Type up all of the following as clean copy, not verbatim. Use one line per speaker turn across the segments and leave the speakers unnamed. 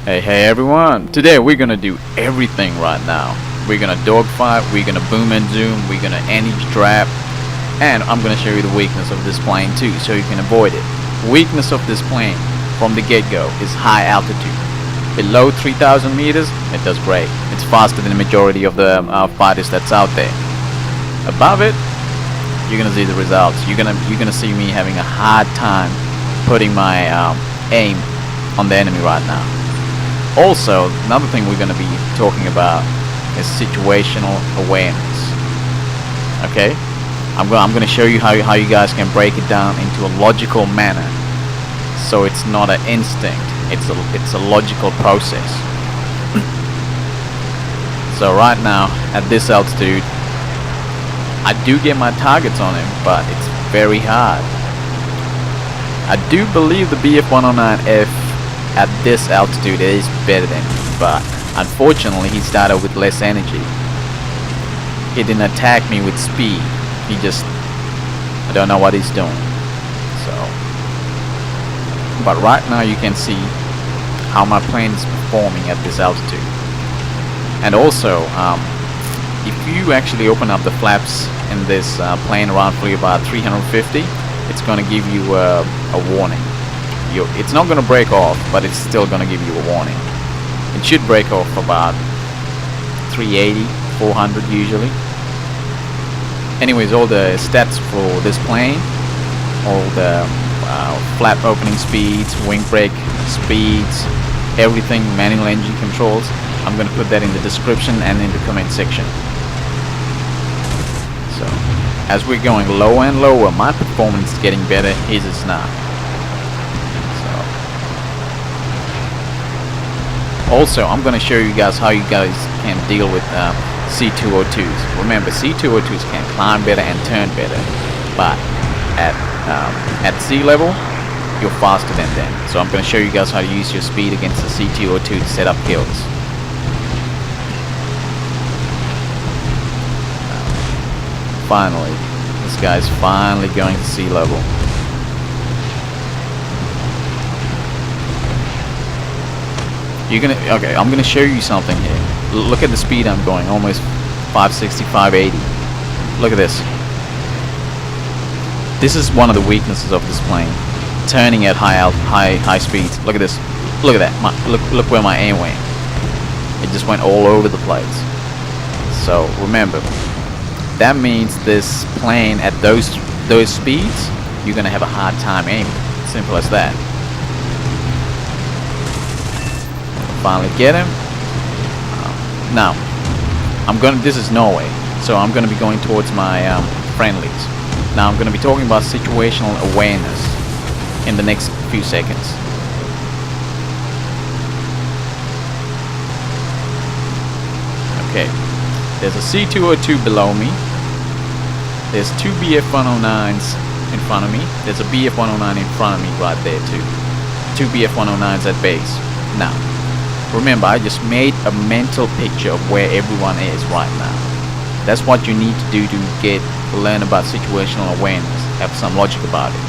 Hey everyone! Today we're gonna do everything right now. We're gonna dogfight, we're gonna boom and zoom, we're gonna energy trap, and I'm gonna show you the weakness of this plane too, so you can avoid it. Weakness of this plane from the get-go is high altitude. Below 3,000 meters, it does great. It's faster than the majority of the fighters that's out there. Above it, you're gonna see the results. You're gonna see me having a hard time putting my aim on the enemy right now. Also, another thing we're going to be talking about is situational awareness. Okay, I'm going to show you how you guys can break it down into a logical manner, so it's not an instinct. It's a logical process. So right now at this altitude, I do get my targets on him, but it's very hard. I do believe the BF-109F at this altitude is better than me, but unfortunately he started with less energy. He didn't attack me with speed. He just, I don't know what he's doing. So, but right now you can see how my plane is performing at this altitude. And also, if you actually open up the flaps in this plane around for about 350, it's going to give you a warning. It's not going to break off, but it's still going to give you a warning. It should break off about 380, 400 usually. Anyways, all the stats for this plane, all the flap opening speeds, wing brake speeds, everything, manual engine controls, I'm going to put that in the description and in the comment section. So, as we're going lower and lower, my performance is getting better, his is not. Also, I'm going to show you guys how you guys can deal with C202s. Remember, C202s can climb better and turn better, but at sea level, you're faster than them. So I'm going to show you guys how to use your speed against the C202 to set up kills. Finally, this guy's finally going to sea level. Okay, I'm gonna show you something here. Look at the speed I'm going, almost 560, 580. Look at this. This is one of the weaknesses of this plane. Turning at high speeds. Look at this. Look at that. Look where my aim went. It just went all over the place. So remember, that means this plane at those speeds, you're gonna have a hard time aiming. Simple as that. Finally get him. Now this is Norway, so I'm gonna be going towards my friendlies. Now I'm gonna be talking about situational awareness in the next few seconds. Okay, there's a C202 below me, there's two BF-109s in front of me, there's a BF-109 in front of me right there too, two BF-109s at base. Now remember, I just made a mental picture of where everyone is right now. That's what you need to do to learn about situational awareness. Have some logic about it.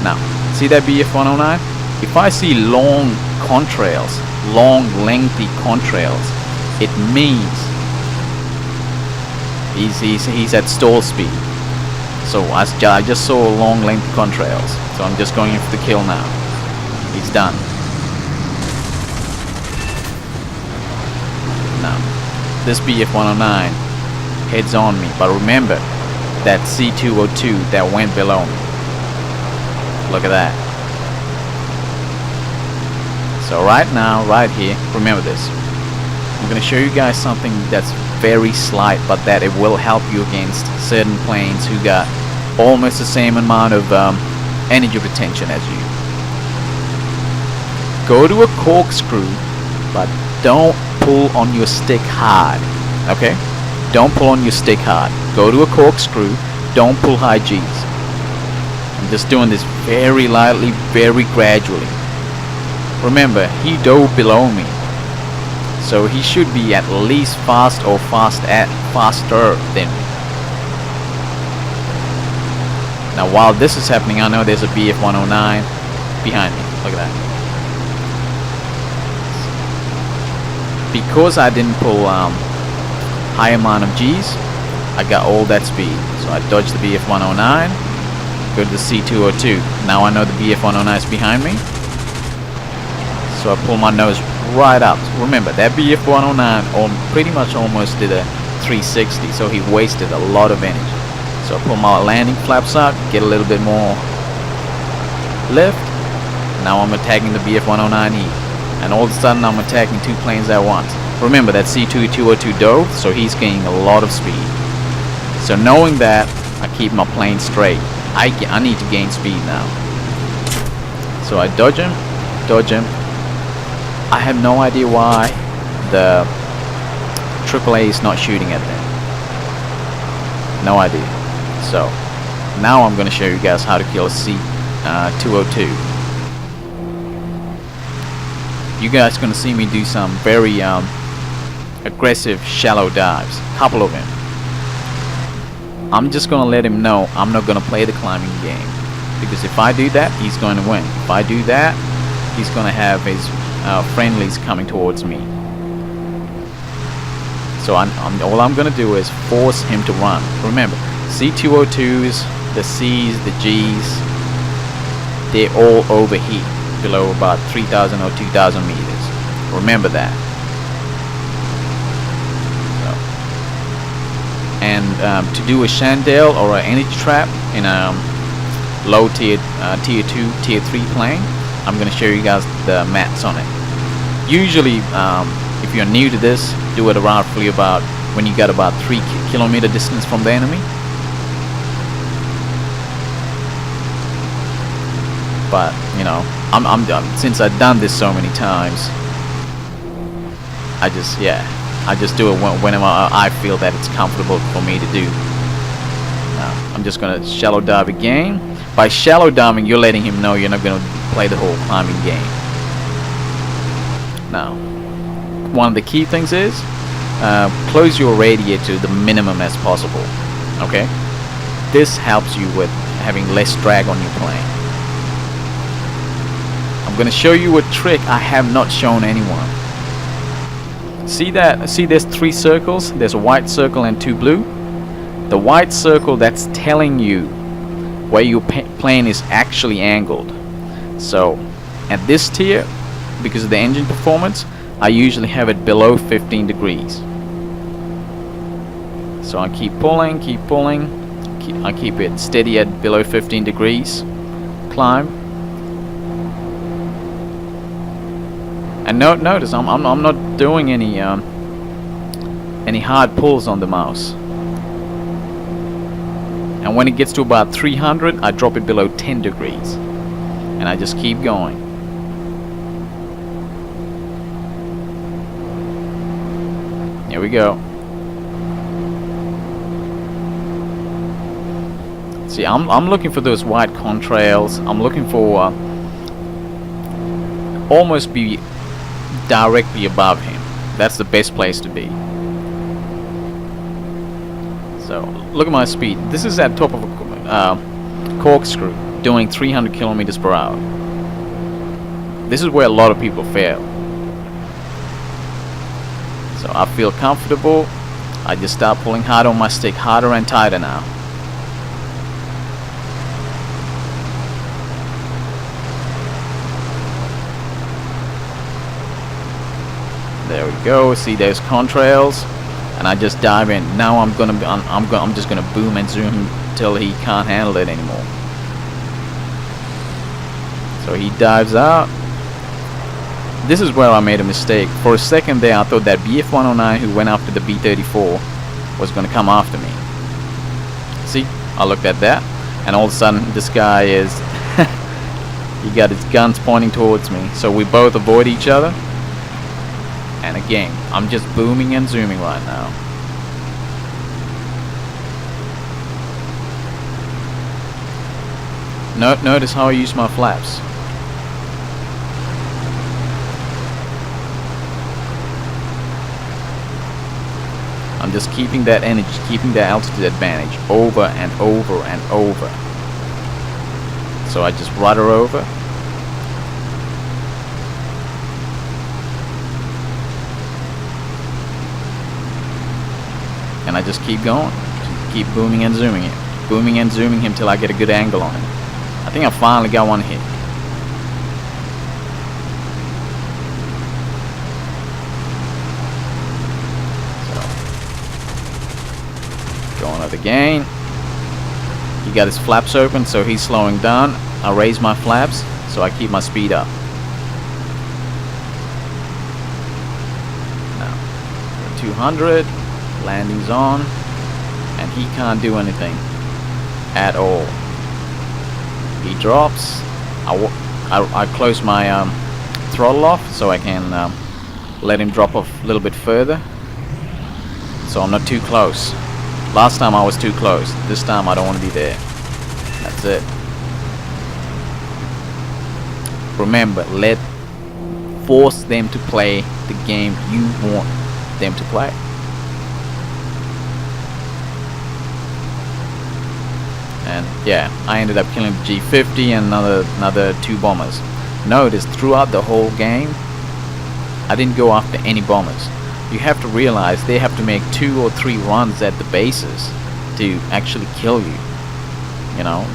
Now, see that BF-109? If I see long contrails, long lengthy contrails, it means he's at stall speed. So I just saw long lengthy contrails. So I'm just going in for the kill now. He's done. This BF-109 heads on me, but remember that C202 that went below me. Look at that. So right now, right here, remember this. I'm going to show you guys something that's very slight, but that it will help you against certain planes who got almost the same amount of energy retention as you. Go to a corkscrew, but don't pull on your stick hard. Okay? Don't pull on your stick hard. Go to a corkscrew. Don't pull high G's. I'm just doing this very lightly, very gradually. Remember, he dove below me, so he should be at least faster than me. Now while this is happening, I know there's a BF-109 behind me. Look at that. because I didn't pull high amount of G's, I got all that speed. So I dodged the BF109, go to the C202. Now I know the BF109 is behind me, so I pull my nose right up. Remember, that BF109 pretty much almost did a 360, so he wasted a lot of energy. So I pull my landing flaps out, get a little bit more lift. Now I'm attacking the BF109E, and all of a sudden I'm attacking two planes at once. Remember, that C202 dove, so he's gaining a lot of speed. So knowing that, I keep my plane straight. I need to gain speed now. So I dodge him. I have no idea why the AAA is not shooting at them. No idea. So now I'm going to show you guys how to kill a C202. You guys are going to see me do some very aggressive shallow dives. Couple of them. I'm just going to let him know I'm not going to play the climbing game, because if I do that, he's going to win. If I do that, he's going to have his friendlies coming towards me. So all I'm going to do is force him to run. Remember, C202s, the C's, the G's, they're all overheat below about 3,000 or 2,000 meters. Remember that. And to do a chandelle or an energy trap in a low tier 2, tier 3 plane, I'm going to show you guys the mats on it. Usually, if you're new to this, do it roughly about when you got about 3 kilometer distance from the enemy. But you know, since I've done this so many times, I just do it whenever I feel that it's comfortable for me to do. Now, I'm just gonna shallow dive again. By shallow diving, you're letting him know you're not gonna play the whole climbing game. Now, one of the key things is close your radiator to the minimum as possible. Okay, this helps you with having less drag on your plane. I'm gonna show you a trick I have not shown anyone. See there's 3 circles. There's a white circle and 2 blue. The white circle, that's telling you where your plane is actually angled. So at this tier, because of the engine performance, I usually have it below 15 degrees. So I keep pulling, I keep it steady at below 15 degrees. Climb. And notice I'm not doing any hard pulls on the mouse. And when it gets to about 300, I drop it below 10 degrees, and I just keep going. Here we go. See, I'm looking for those white contrails. I'm looking for almost be directly above him. That's the best place to be. So look at my speed. This is at top of a corkscrew doing 300 kilometers per hour. This is where a lot of people fail. So I feel comfortable. I just start pulling hard on my stick, harder and tighter now. There we go. See those contrails, and I just dive in. Now I'm just gonna boom and zoom until he can't handle it anymore. So he dives out. This is where I made a mistake. For a second there, I thought that BF109 who went after the B-34 was gonna come after me. See, I looked at that, and all of a sudden this guy is he got his guns pointing towards me. So we both avoid each other. And again, I'm just booming and zooming right now. Notice how I use my flaps. I'm just keeping that energy, keeping that altitude advantage over and over and over. So I just rudder over. and I just keep going, just keep booming and zooming him till I get a good angle on him. I think I finally got one hit. So, going up again. He got his flaps open, so he's slowing down. I raise my flaps, so I keep my speed up. Now, 200, landing's on, and he can't do anything at all. He drops. I close my throttle off so I can let him drop off a little bit further, so I'm not too close. Last time I was too close. This time I don't want to be there. That's it. Remember, force them to play the game you want them to play. And yeah, I ended up killing the G50 and another 2 bombers. Notice throughout the whole game, I didn't go after any bombers. You have to realize they have to make 2 or 3 runs at the bases to actually kill you. You know,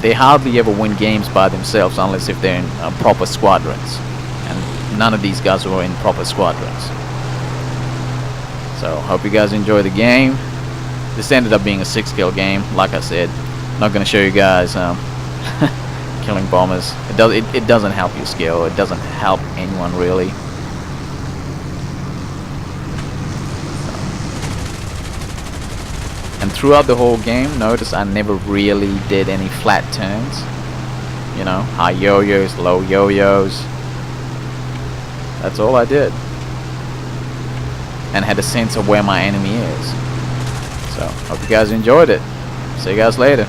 they hardly ever win games by themselves unless if they're in proper squadrons, and none of these guys were in proper squadrons. So hope you guys enjoy the game. This ended up being a 6-kill game. Like I said, not going to show you guys killing bombers. It doesn't help your skill. It doesn't help anyone really. And throughout the whole game, notice I never really did any flat turns. You know, high yo-yos, low yo-yos. That's all I did. And had a sense of where my enemy is. So, hope you guys enjoyed it. See you guys later.